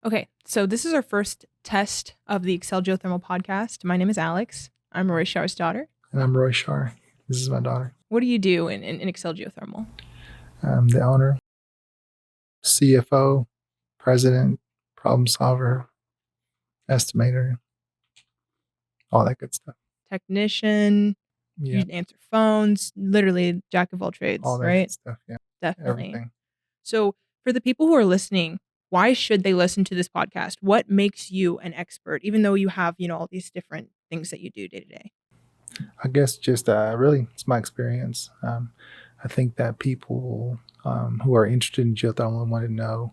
Okay, so this is our first test of the Excel Geothermal podcast. My name is Alex. I'm Roy Schar's daughter. And I'm Roy Schar. This is my daughter. What do you do in Excel Geothermal? I'm the owner, CFO, president, problem solver, estimator, all that good stuff. Technician, Yeah, you answer phones, literally jack of all all trades, that right? good stuff. Yeah, Definitely. everything. So, for the people who are listening, why should they listen to this podcast? What makes you an expert, even though you have, all these different things that you do day to day? I guess just really, it's my experience. I think that people who are interested in geothermal and want to know,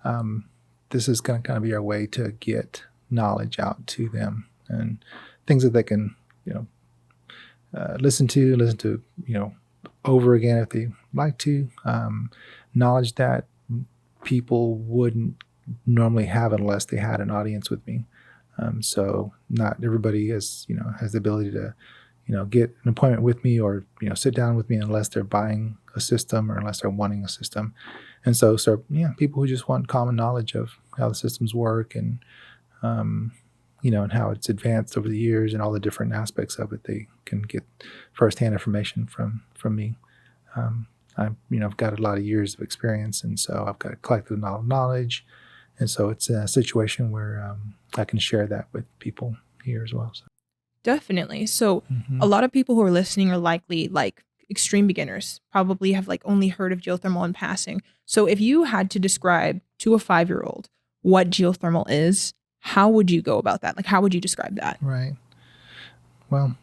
um, this is going to kind of be our way to get knowledge out to them and things that they can, listen to, over again if they like to. Knowledge that people wouldn't normally have unless they had an audience with me. So not everybody has the ability to, get an appointment with me or sit down with me unless they're buying a system or unless they're wanting a system. And so people who just want common knowledge of how the systems work and um, and how it's advanced over the years and all the different aspects of it, they can get firsthand information from me. Um, I've got a lot of years of experience, and so I've got a collective knowledge, and so it's a situation where I can share that with people here as well. So. Definitely. So, Mm-hmm. a lot of people who are listening are likely like extreme beginners, probably have like only heard of geothermal in passing. So, if you had to describe to a 5-year-old what geothermal is, how would you go about that? Like, how would you describe that? Right. Well,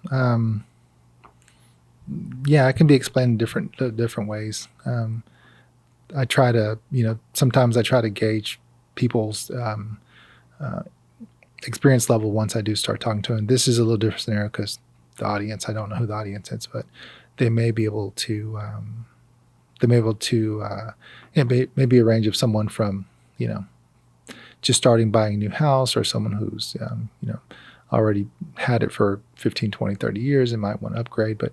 yeah, it can be explained in different ways. I try to, sometimes I try to gauge people's uh, experience level once I do start talking to them. This is a little different scenario because the audience, I don't know who the audience is, but they may be able to, maybe a range of someone from, just starting buying a new house or someone who's, already had it for 15, 20, 30 years and might want to upgrade. But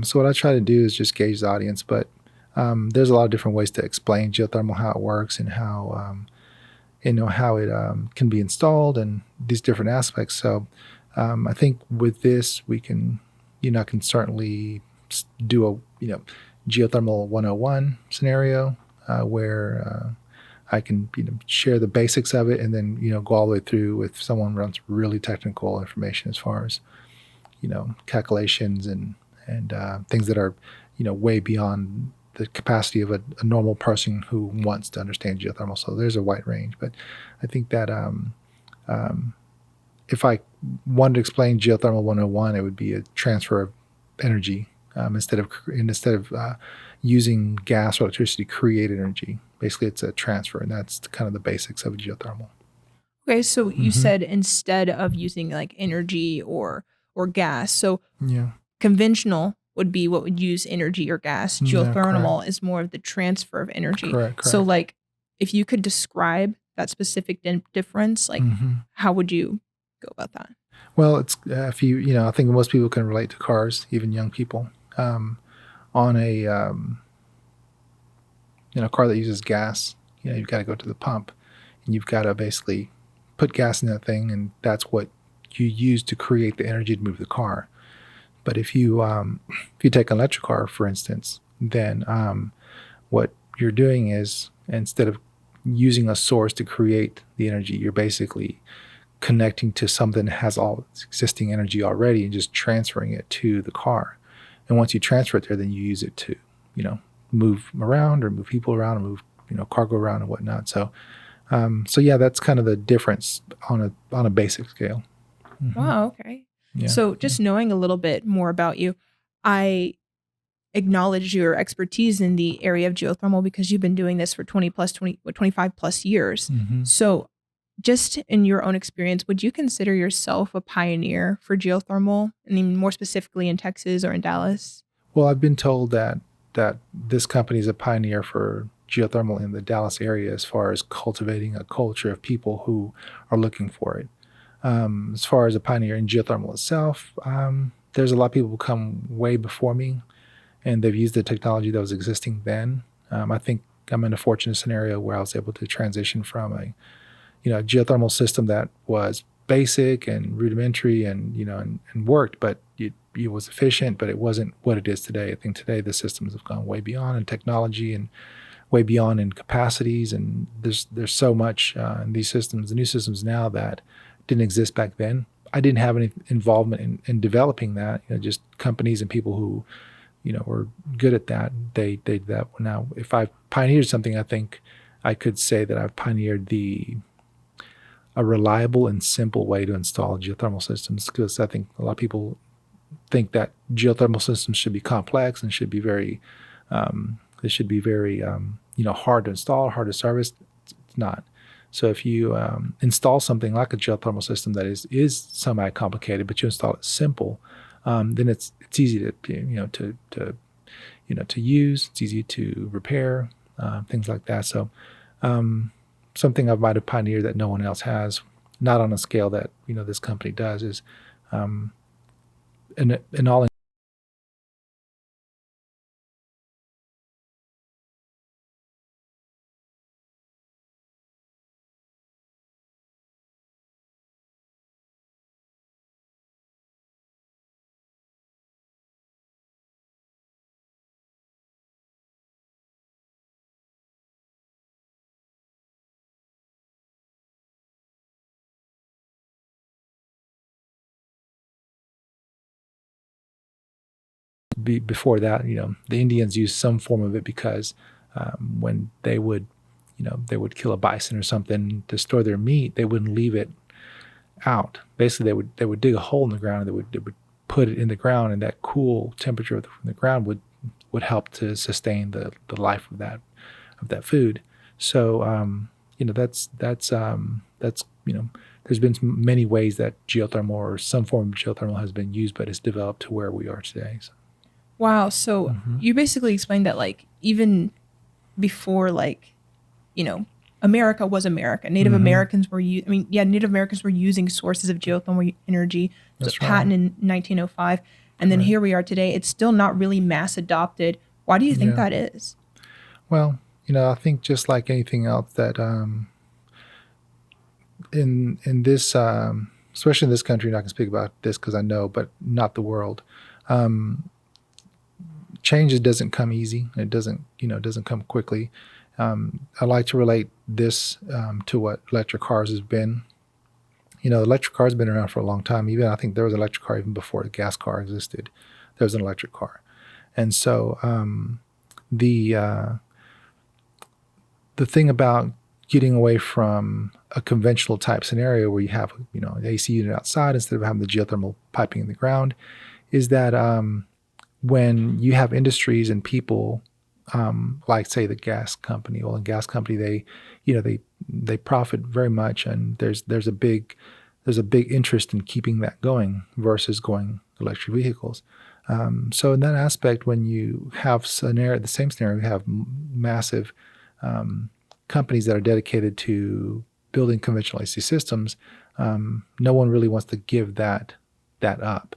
so what I try to do is just gauge the audience. But there's a lot of different ways to explain geothermal, how it works and how it can be installed and these different aspects. So I think with this, we can, I can certainly do a, geothermal 101 scenario where I can, share the basics of it and then, go all the way through with someone runs really technical information as far as, calculations and things that are, way beyond the capacity of a normal person who wants to understand geothermal. So there's a wide range, but I think that if I wanted to explain geothermal 101, it would be a transfer of energy instead of using gas or electricity to create energy. Basically, it's a transfer, and that's kind of the basics of geothermal. Okay, so you said instead of using like energy or gas. So Yeah. conventional would be what would use energy or gas. Geothermal correct. is more of the transfer of energy. Correct. So like if you could describe that specific difference, like how would you go about that? Well, it's if I think most people can relate to cars, even young people. On a car that uses gas, you've got to go to the pump, and you've got to basically put gas in that thing, and that's what you use to create the energy to move the car. But if you take an electric car, for instance, then what you're doing is instead of using a source to create the energy, you're basically connecting to something that has all its existing energy already and just transferring it to the car. And once you transfer it there, then you use it to, move around or move people around and move, cargo around and whatnot. So, yeah, that's kind of the difference on a basic scale. Mm-hmm. Wow, okay. Yeah. So just knowing a little bit more about you, I acknowledge your expertise in the area of geothermal because you've been doing this for 25 plus years. So just in your own experience, would you consider yourself a pioneer for geothermal? And even more specifically in Texas or in Dallas? Well, I've been told that this company is a pioneer for geothermal in the Dallas area as far as cultivating a culture of people who are looking for it. As far as a pioneer in geothermal itself, there's a lot of people who come way before me, and they've used the technology that was existing then. I think I'm in a fortunate scenario where I was able to transition from a geothermal system that was basic and rudimentary and and worked, but it was efficient, but it wasn't what it is today. I think today the systems have gone way beyond in technology and way beyond in capacities, and there's so much in these systems, the new systems now, that didn't exist back then. I didn't have any involvement in developing that. Just companies and people who were good at that. They did that. Now, if I pioneered something, I think I could say that I've pioneered a reliable and simple way to install geothermal systems, because I think a lot of people think that geothermal systems should be complex and should be very they should be very hard to install, hard to service. It's not. So if you install something like a geothermal system that is semi-complicated, but you install it simple, then it's easy to use. It's easy to repair, things like that. So something I might have pioneered that no one else has, not on a scale that this company does, is an all. Before that, the Indians used some form of it because when they would kill a bison or something to store their meat, they wouldn't leave it out. Basically, they would dig a hole in the ground, and they would put it in the ground, and that cool temperature from the ground would help to sustain the life of that food. So that's there's been many ways that geothermal or some form of geothermal has been used, but it's developed to where we are today. So. Wow. So you basically explained that even before America was America, Native Americans were Native Americans were using sources of geothermal energy. It was a patent in 1905. And then here we are today. It's still not really mass adopted. Why do you think that is? Well, I think just like anything else that in this, especially in this country, and I can speak about this because I know, but not the world. Change doesn't come easy. It doesn't come quickly. I like to relate this to what electric cars has been. Electric cars have been around for a long time. Even I think there was an electric car even before the gas car existed. There was an electric car, and so the thing about getting away from a conventional type scenario where you have an AC unit outside instead of having the geothermal piping in the ground is that when you have industries and people like say the gas company, oil and gas company, they profit very much, and there's a big interest in keeping that going versus going electric vehicles. So in that aspect, when you have the same scenario, you have massive companies that are dedicated to building conventional AC systems. No one really wants to give that up.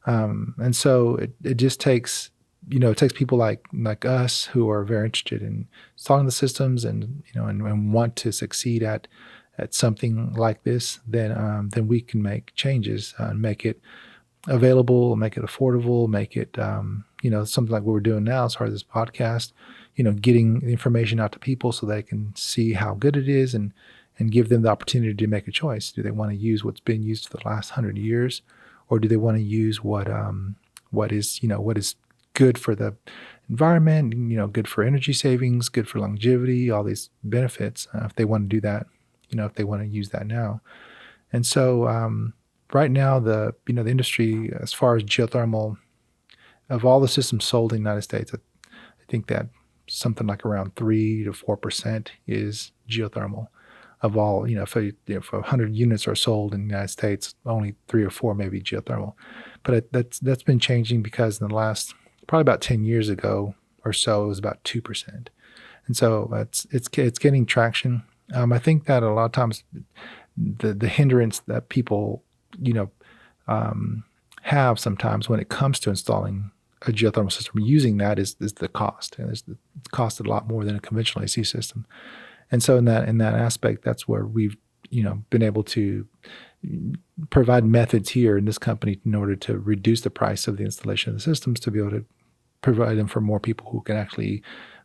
And so it just takes, it takes people like us who are very interested in installing the systems and, and want to succeed at something like this, then we can make changes and make it available, make it affordable, make it, something like what we're doing now as far as this podcast, getting information out to people so they can see how good it is and give them the opportunity to make a choice. Do they want to use what's been used for the last 100 years? Or do they want to use what is good for the environment, good for energy savings, good for longevity, all these benefits, if they want to do that, if they want to use that now. And so right now, the industry, as far as geothermal, of all the systems sold in the United States, I think that something like around 3 to 4% is geothermal. Of all, if 100 units are sold in the United States, only 3 or 4 may be geothermal. But that's been changing because in the last, probably about 10 years ago or so, it was about 2%. And so it's getting traction. I think that a lot of times the hindrance that people, have sometimes when it comes to installing a geothermal system, using that is the cost. And it costs a lot more than a conventional AC system. And so in that aspect, that's where we've been able to provide methods here in this company in order to reduce the price of the installation of the systems to be able to provide them for more people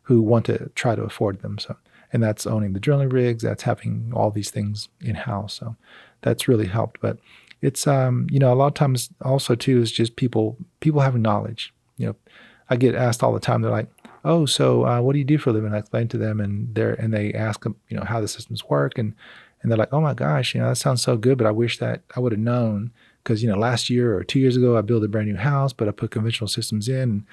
who want to try to afford them. So, and that's owning the drilling rigs, that's having all these things in house. So that's really helped. But it's, a lot of times also too, is just people having knowledge. I get asked all the time, they're like, oh, so what do you do for a living? I explain to them and they ask them, how the systems work. And they're like, oh my gosh, that sounds so good, but I wish that I would have known because, last year or 2 years ago, I built a brand new house, but I put conventional systems in and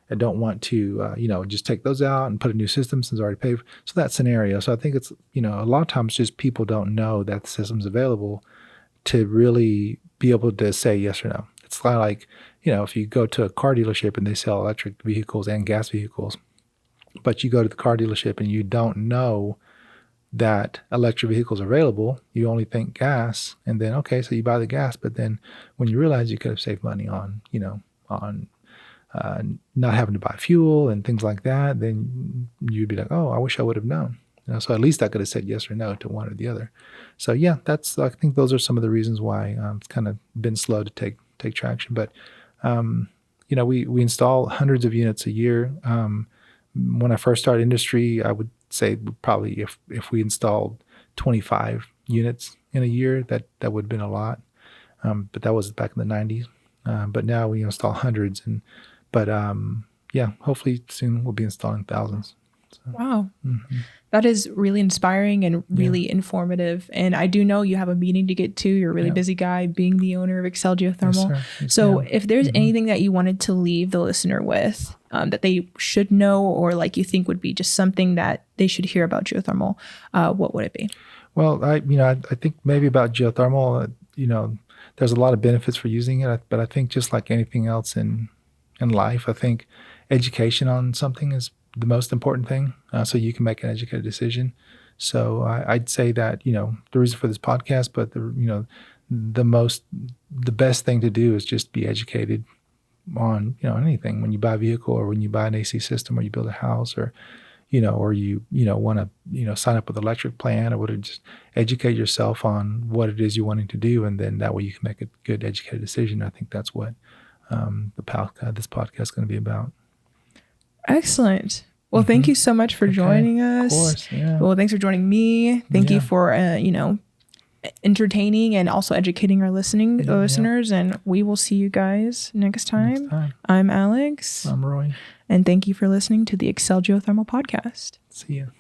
I don't want to, just take those out and put a new system since I already paid. So that scenario. So I think it's, a lot of times just people don't know that the system's available to really be able to say yes or no. It's like, if you go to a car dealership and they sell electric vehicles and gas vehicles, but you go to the car dealership and you don't know that electric vehicles are available, you only think gas, and then, okay, so you buy the gas, but then when you realize you could have saved money on, not having to buy fuel and things like that, then you'd be like, oh, I wish I would have known. So at least I could have said yes or no to one or the other. So yeah, I think those are some of the reasons why it's kind of been slow to take traction. But we install hundreds of units a year. When I first started industry, I would say probably if we installed 25 units in a year, that would have been a lot. But that was back in the 90s. But now we install hundreds, but hopefully soon we'll be installing thousands. So, wow. That is really inspiring and really informative. And I do know you have a meeting to get to. You're a really busy guy being the owner of Excel Geothermal. Yes, so if there's anything that you wanted to leave the listener with that they should know, or like you think would be just something that they should hear about geothermal, what would it be? Well, I think maybe about geothermal, there's a lot of benefits for using it, but I think just like anything else in life, I think education on something is the most important thing, so you can make an educated decision. So I'd say that the reason for this podcast, but the best thing to do is just be educated on anything. When you buy a vehicle, or when you buy an AC system, or you build a house, or or you want to sign up with an electric plan, or whatever, just educate yourself on what it is you're wanting to do, and then that way you can make a good educated decision. I think that's what this podcast is going to be about. Excellent. Well, thank you so much for joining us. Of course, yeah. Well, thanks for joining me. Thank you for, entertaining and also educating our listeners. And we will see you guys next time. I'm Alex. I'm Roy. And thank you for listening to the Excel Geothermal podcast. See you.